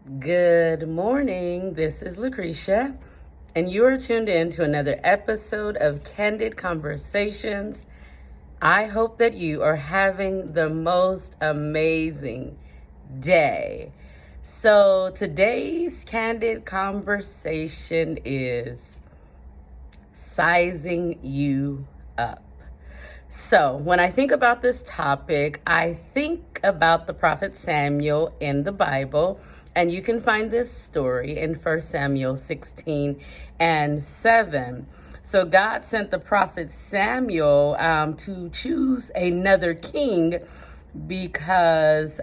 Good morning. This is Lucretia, and you are tuned in to another episode of Candid Conversations. I hope that you are having the most amazing day. So, today's Candid Conversation is sizing you up. So, when I think about this topic, I think about the prophet Samuel in the Bible, and you can find this story in 1 Samuel 16 and 7. So, God sent the prophet Samuel to choose another king because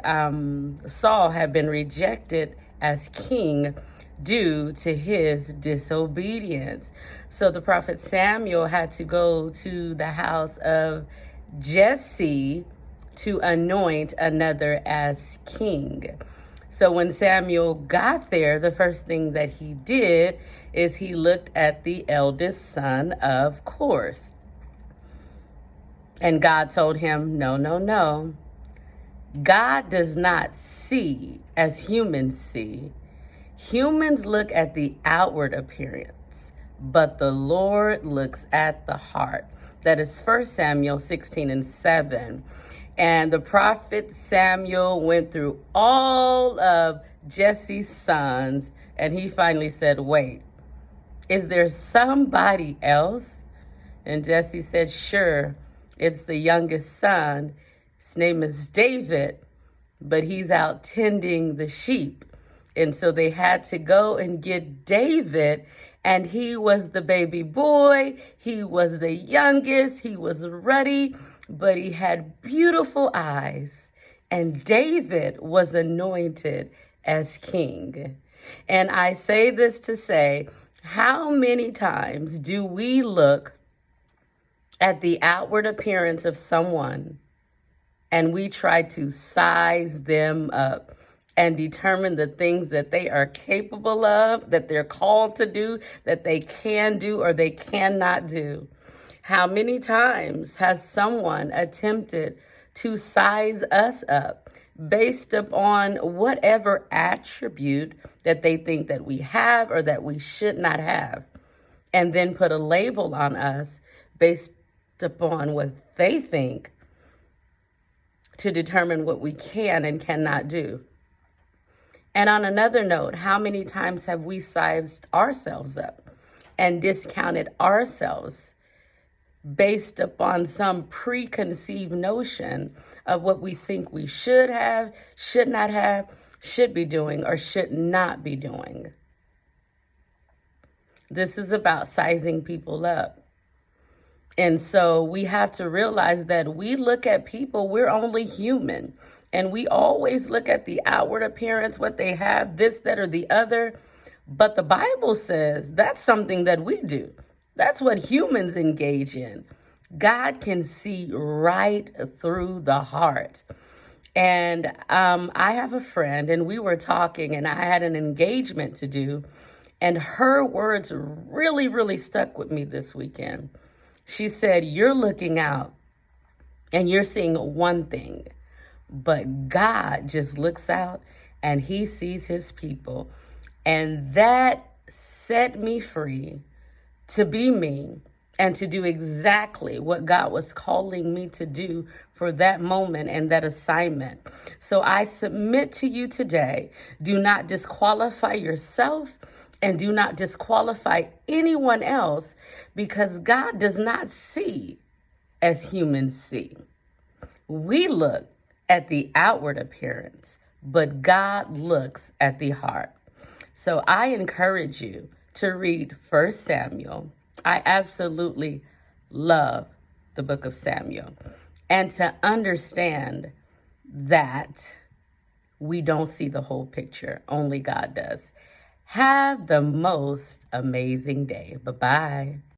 Saul had been rejected as king due to his disobedience. So the prophet Samuel had to go to the house of Jesse to anoint another as king. So when Samuel got there, the first thing that he did is he looked at the eldest son, of course. And God told him, no, no, no. God does not see as humans see. Humans look at the outward appearance, but the Lord looks at the heart. That is 1 Samuel 16 and 7. And the prophet Samuel went through all of Jesse's sons, and he finally said, wait, is there somebody else? And Jesse said, sure, it's the youngest son. His name is David, but he's out tending the sheep. And so they had to go and get David, and he was the baby boy. He was the youngest. He was ruddy, but he had beautiful eyes. And David was anointed as king. And I say this to say, how many times do we look at the outward appearance of someone and we try to size them up and determine the things that they are capable of, that they're called to do, that they can do or they cannot do? How many times has someone attempted to size us up based upon whatever attribute that they think that we have or that we should not have, and then put a label on us based upon what they think to determine what we can and cannot do? And on another note, how many times have we sized ourselves up and discounted ourselves based upon some preconceived notion of what we think we should have, should not have, should be doing, or should not be doing? This is about sizing people up. And so we have to realize that we look at people, we're only human. And we always look at the outward appearance, what they have, this, that, or the other. But the Bible says that's something that we do. That's what humans engage in. God can see right through the heart. And I have a friend, and we were talking, and I had an engagement to do. And her words really, really stuck with me this weekend. She said, you're looking out and you're seeing one thing, but God just looks out and he sees his people. And that set me free to be me and to do exactly what God was calling me to do for that moment and that assignment. So I submit to you today, do not disqualify yourself and do not disqualify anyone else, because God does not see as humans see. We look at the outward appearance, but God looks at the heart. So I encourage you to read 1 Samuel. I absolutely love the book of Samuel. And to understand that we don't see the whole picture, only God does. Have the most amazing day. Bye-bye.